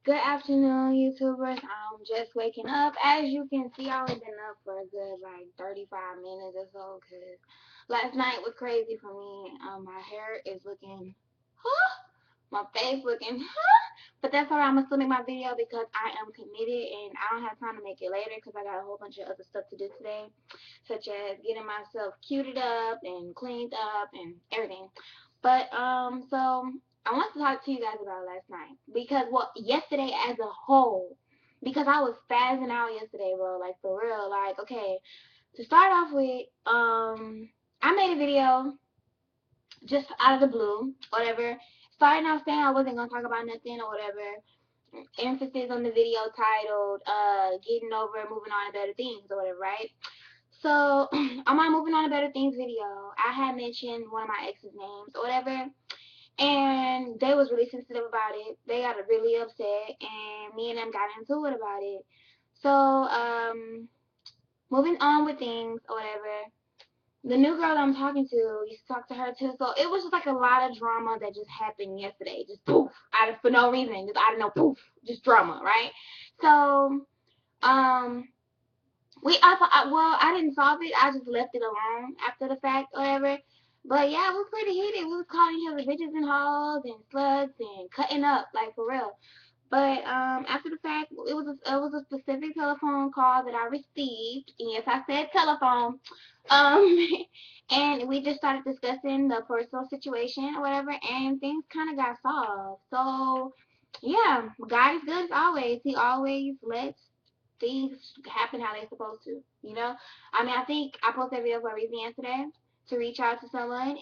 Good afternoon, YouTubers. I'm just waking up. As you can see, I've been up for a good like 35 minutes or so because last night was crazy for me. My hair is looking, my face looking, but that's alright. I'm gonna still make my video because I am committed and I don't have time to make it later because I got a whole bunch of other stuff to do today, such as getting myself cuted up and cleaned up and everything. But so I want to talk to you guys about last night because yesterday as a whole, because I was spazzing out yesterday, bro. Like for real. Like okay, to start off with, I made a video just out of the blue, whatever. Starting off saying I wasn't gonna talk about nothing or whatever. Emphasis on the video titled "Getting Over, Moving On to Better Things" or whatever, right? So on my moving on to better things video, I had mentioned one of my ex's names or whatever, and they was really sensitive about it. They got really upset, and me and them got into it about it. So moving on with things or whatever. The new girl that I'm talking to used to talk to her too. So it was just like a lot of drama that just happened yesterday. Just poof, out of for no reason, just out of no poof, just drama, right? So um I didn't solve it. I just left it alone after the fact or whatever. But yeah, we was pretty heated. We was calling each other bitches and hoes and sluts and cutting up like for real. But after the fact, it was a specific telephone call that I received. And yes, I said telephone. Um, and we just started discussing the personal situation or whatever, and things kind of got solved. So yeah, God is good as always. He always lets things happen how they're supposed to. You know, I mean, I think I posted a video for a reason yesterday to reach out to someone, and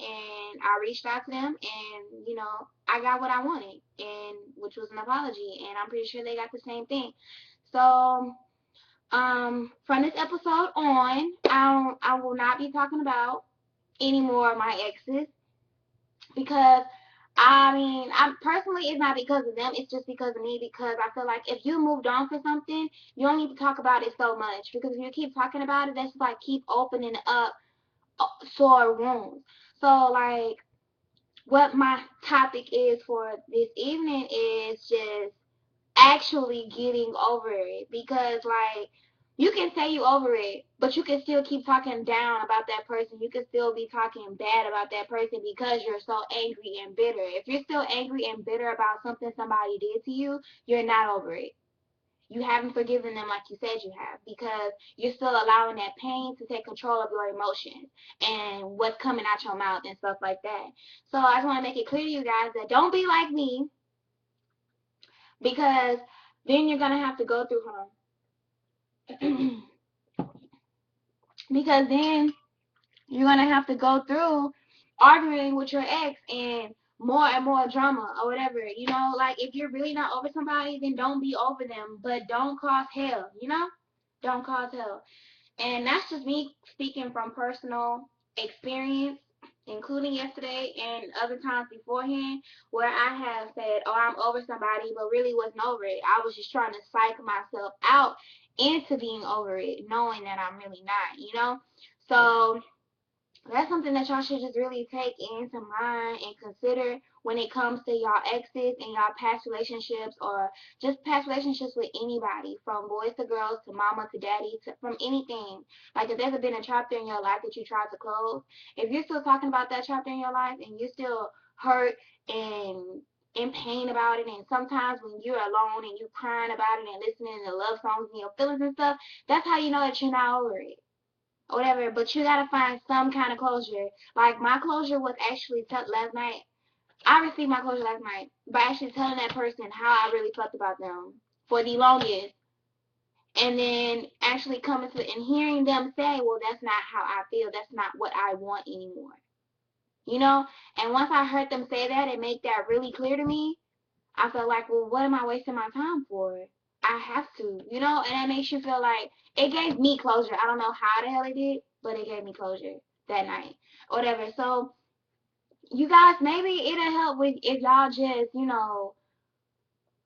I reached out to them, and I got what I wanted, and which was an apology, and I'm pretty sure they got the same thing. So from this episode on, I will not be talking about any more of my exes because I mean, I'm personally, it's not because of them, it's just because of me. Because I feel like if you moved on for something, you don't need to talk about it so much. Because if you keep talking about it, that's just like keep opening up sore wounds. So like, what my topic is for this evening is just actually getting over it, because like you can say you over it, but you can still keep talking down about that person. You can still be talking bad about that person because you're so angry and bitter. If you're still angry and bitter about something somebody did to you, you're not over it. You haven't forgiven them like you said you have, because you're still allowing that pain to take control of your emotions and what's coming out your mouth and stuff like that. So I just want to make it clear to you guys that don't be like me, because then you're gonna have to go through because then you're gonna have to go through arguing with your ex and more drama or whatever. Like if you're really not over somebody, then don't be over them, but don't cause hell. Don't cause hell. And that's just me speaking from personal experience, including yesterday and other times beforehand, where I have said, "Oh, I'm over somebody," but really wasn't over it. I was just trying to psych myself out into being over it, knowing that I'm really not. So that's something that y'all should just really take into mind and consider when it comes to y'all exes and y'all past relationships, or just past relationships with anybody, from boys to girls to mama to daddy, to from anything. Like if there's been a chapter in your life that you tried to close, if you're still talking about that chapter in your life and you're still hurt and in pain about it, and sometimes when you're alone and you're crying about it and listening to love songs and your feelings and stuff, that's how you know that you're not over it or whatever. But you gotta find some kind of closure. Like my closure was actually last night. I received my closure last night by actually telling that person how I really felt about them for the longest, and then actually coming to and hearing them say, "Well, that's not how I feel. That's not what I want anymore." And once I heard them say that and make that really clear to me, I felt like, well, what am I wasting my time for? I have to. And that makes you feel like it gave me closure. I don't know how the hell it did, but it gave me closure that night, or whatever. So you guys, maybe it'll help with if y'all just,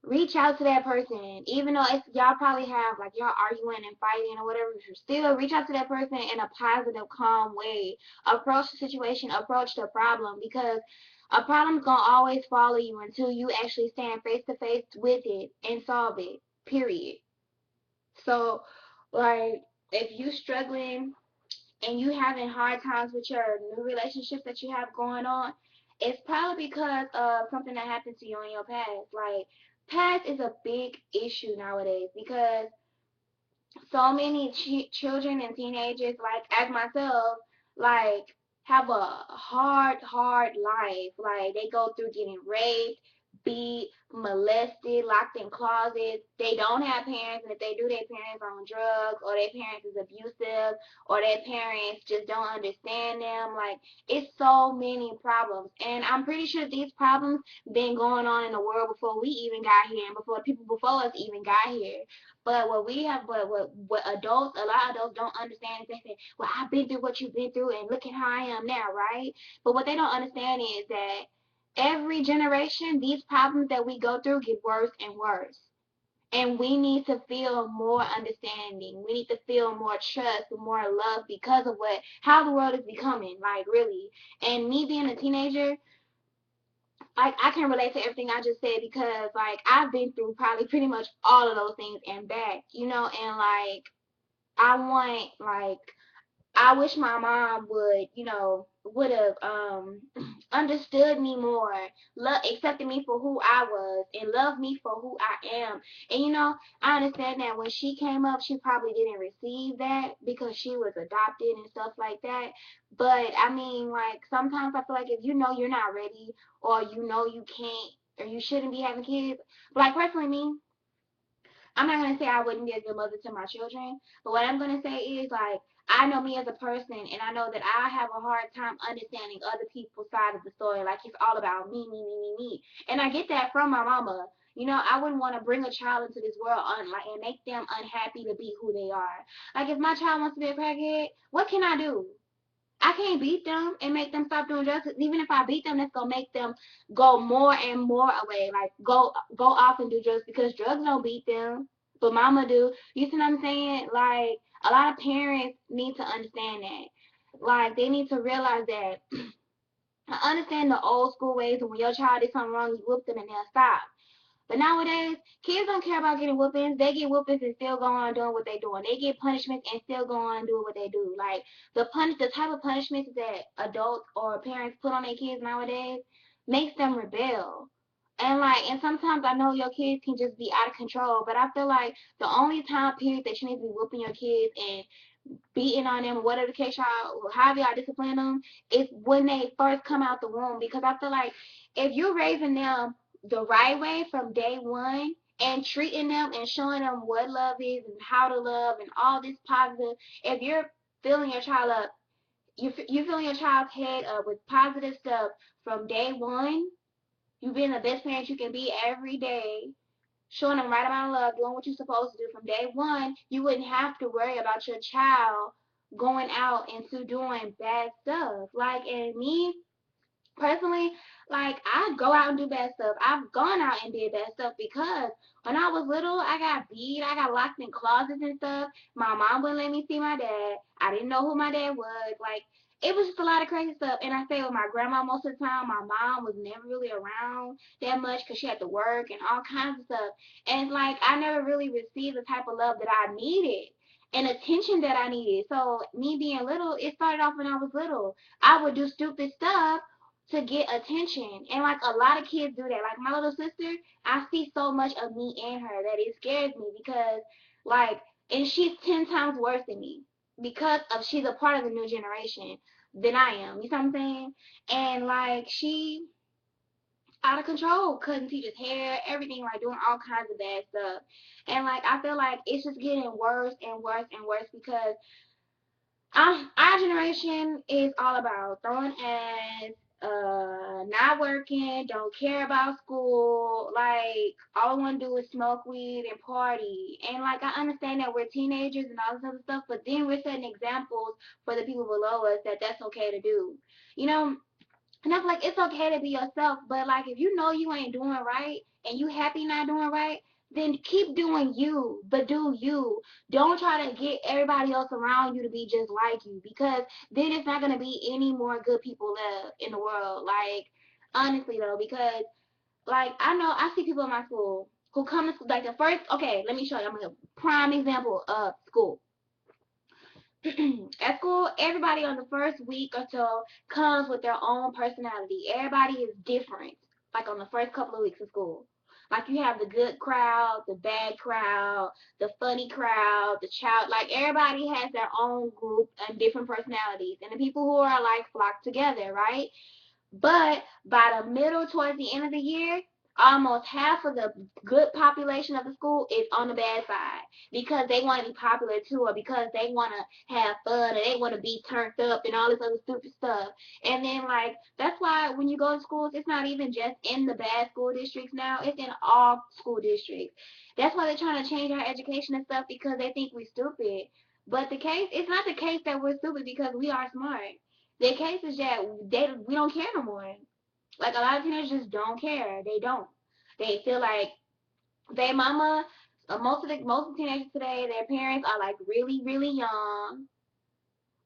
reach out to that person, even though y'all probably have like y'all arguing and fighting or whatever. Still reach out to that person in a positive, calm way. Approach the situation, approach the problem, because A problem's gonna always follow you until you actually stand face to face with it and solve it. Period. So, like, if you struggling and you having hard times with your new relationships that you have going on, it's probably because of something that happened to you in your past. Like, past is a big issue nowadays because so many children and teenagers, like as myself, like have a hard life. Like they go through getting raped, beat, molested, locked in closets. They don't have parents, and if they do, their parents are on drugs, or their parents is abusive, or their parents just don't understand them. Like it's so many problems, and I'm pretty sure these problems been going on in the world before we even got here, and before people before us even got here. But what we have, but what adults, a lot of adults don't understand is they say, well, I've been through what you've been through and look at how I am now, right? But what they don't understand is that every generation, these problems that we go through get worse and worse. And we need to feel more understanding. We need to feel more trust, more love because of how the world is becoming, like really. And me being a teenager, like I can relate to everything I just said because like I've been through probably pretty much all of those things and back, and like I want like I wish my mom would have understood me more, accepted me for who I was, and loved me for who I am. And I understand that when she came up, she probably didn't receive that because she was adopted and stuff like that. But I mean, like sometimes I feel like if you know you're not ready, or you know you can't, or you shouldn't be having kids. But like personally, me, I'm not gonna say I wouldn't be a good mother to my children, but what I'm gonna say is like I know me as a person, and I know that I have a hard time understanding other people's side of the story. Like it's all about me, me, me, me, me, and I get that from my mama. I wouldn't want to bring a child into this world and make them unhappy to be who they are. Like if my child wants to be a crackhead, what can I do? I can't beat them and make them stop doing drugs. Even if I beat them, that's gonna make them go more and more away. Like go off and do drugs because drugs don't beat them, but mama do. You see what I'm saying? Like a lot of parents need to understand that. Like they need to realize that. I understand the old school ways, and when your child did something wrong, you whoop them and they'll stop. But nowadays, kids don't care about getting whoopings. They get whoopings and still go on doing what they're doing. They get punishments and still go on doing what they do. Like the type of punishments that adults or parents put on their kids nowadays makes them rebel. And sometimes I know your kids can just be out of control, but I feel like the only time period that you need to be whooping your kids and beating on them, whatever the case y'all, however y'all discipline them, is when they first come out the womb. Because I feel like if you're raising them the right way from day one and treating them and showing them what love is and how to love and all this positive, if you're filling your child up, you filling your child's head up with positive stuff from day one, you being the best parent you can be every day, showing them right amount of love, doing what you're supposed to do from day one, you wouldn't have to worry about your child going out into doing bad stuff. Like, and me personally, like, I go out and do bad stuff. I've gone out and did bad stuff because when I was little, I got beat, I got locked in closets and stuff. My mom wouldn't let me see my dad. I didn't know who my dad was. Like, it was just a lot of crazy stuff. And I stayed with my grandma most of the time. My mom was never really around that much because she had to work and all kinds of stuff. And it's like I never really received the type of love that I needed and attention that I needed. So me being little, it started off when I was little. I would do stupid stuff to get attention. And like a lot of kids do that. Like my little sister, I see so much of me in her that it scares me because like and she's 10 times worse than me because of she's a part of the new generation than I am. You know what I'm saying? And like she out of control, cutting teachers' hair, everything, like doing all kinds of bad stuff. And like I feel like it's just getting worse and worse and worse because our generation is all about throwing ass, not working, don't care about school, like all I want to do is smoke weed and party. And like I understand that we're teenagers and all this other stuff, but then we're setting examples for the people below us that that's okay to do. You know, and I'm like, it's okay to be yourself, but like if you know you ain't doing right and you happy not doing right, then keep doing you, but do you. Don't try to get everybody else around you to be just like you because then it's not gonna be any more good people left in the world. Like Honestly though, because like I see people in my school who come to school like the first. Okay, let me show you. I'm a prime example of school. At school, everybody on the first week or so comes with their own personality. Everybody is different. Like on the first couple of weeks of school. Like you have the good crowd, the bad crowd, the funny crowd, the child. Like everybody has their own group and different personalities. And the people who are like flock together, right? But by the middle towards the end of the year, almost half of the good population of the school is on the bad side because they want to be popular too, or because they want to have fun and they want to be turned up and all this other stupid stuff. And then like that's why when you go to schools, it's not even just in the bad school districts now, it's in all school districts. That's why they're trying to change our education and stuff because they think we're stupid. But it's not the case that we're stupid because we are smart. The case is that we don't care no more. Like a lot of teenagers just don't care. They don't. They feel like their mama. Most of the teenagers today, their parents are like really really young.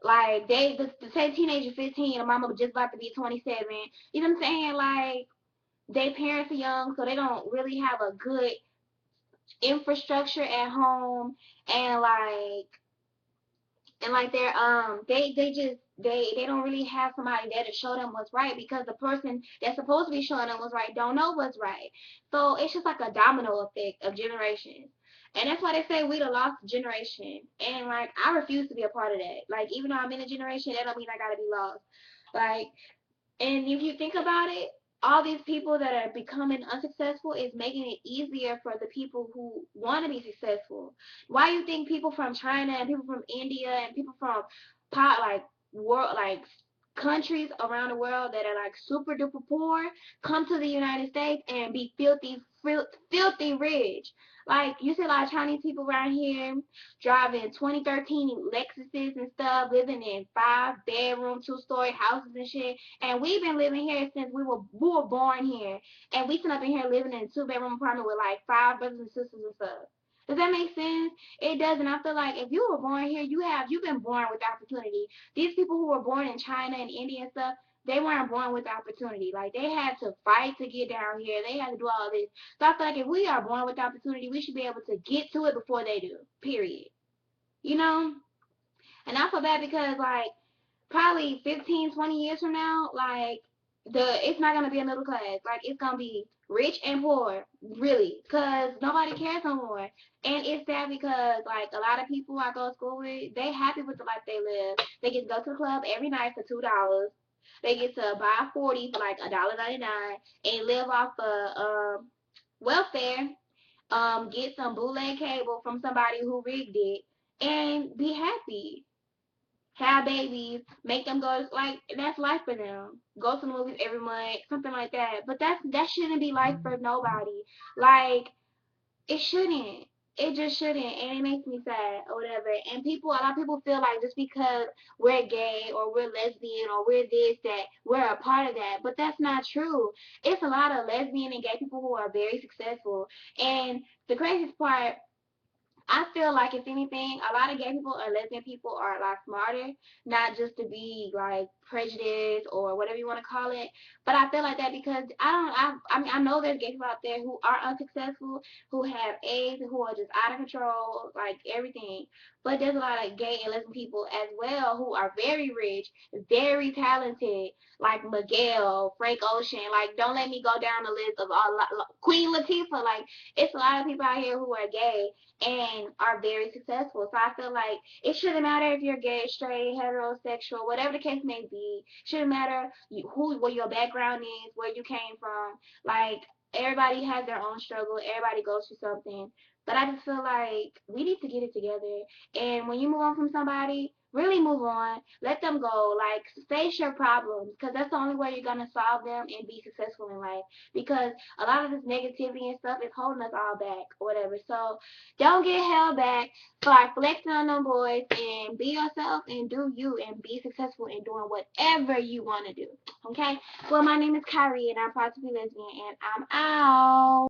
Like the same teenager 15, and mama just about to be 27. You know what I'm saying? Like their parents are young, so they don't really have a good infrastructure at home, and they don't really have somebody there to show them what's right because the person that's supposed to be showing them what's right don't know what's right. So it's just like a domino effect of generations. And that's why they say we the lost generation. And like I refuse to be a part of that. Like even though I'm in a generation, that don't mean I gotta be lost. Like and if you think about it, all these people that are becoming unsuccessful is making it easier for the people who want to be successful. Why do you think people from China and people from India and people from like world like countries around the world that are like super duper poor come to the United States and be filthy rich? Like you see a lot of Chinese people around here driving 2013 Lexuses and stuff, living in 5-bedroom, 2-story houses and shit. And we've been living here since we were born here. And we sitting up in here living in a 2-bedroom apartment with like 5 brothers and sisters and stuff. Does that make sense? It doesn't. I feel like if you were born here, you've been born with opportunity. These people who were born in China and India and stuff, they weren't born with opportunity. Like they had to fight to get down here. They had to do all this. So I feel like if we are born with opportunity, we should be able to get to it before they do. Period. You know? And I feel bad because like probably 15, 20 years from now, like it's not gonna be a middle class. Like it's gonna be rich and poor, really, because nobody cares no more. And it's sad because like a lot of people I go to school with, they happy with the life they live. They get to go to the club every night for $2. They get to buy 40 for like $1.99 and live off of welfare. Get some bootleg cable from somebody who rigged it and be happy, have babies, make them go like that's life for them. Go to the movies every month, something like that. But that shouldn't be life for nobody. Like it shouldn't. It just shouldn't, and it makes me sad or whatever. And a lot of people feel like just because we're gay or we're lesbian or we're this that we're a part of that, but that's not true. It's a lot of lesbian and gay people who are very successful, and the craziest part I feel like if anything, a lot of gay people or lesbian people are a lot smarter, not just to be like prejudiced or whatever you want to call it. But I feel like that because I mean I know there's gay people out there who are unsuccessful, who have AIDS, who are just out of control, like everything. But there's a lot of gay and lesbian people as well who are very rich, very talented, like Miguel, Frank Ocean. Like don't let me go down the list of all Queen Latifah. Like it's a lot of people out here who are gay and are very successful. So I feel like it shouldn't matter if you're gay, straight, heterosexual, whatever the case may be. Shouldn't matter what your background is, where you came from. Like everybody has their own struggle. Everybody goes through something. But I just feel like we need to get it together. And when you move on from somebody, really move on. Let them go. Like face your problems, because that's the only way you're gonna solve them and be successful in life. Because a lot of this negativity and stuff is holding us all back or whatever. So don't get held back. Start flexing on them boys and be yourself and do you and be successful in doing whatever you want to do. Okay? Well, my name is Kyrie and I'm proud to be lesbian and I'm out.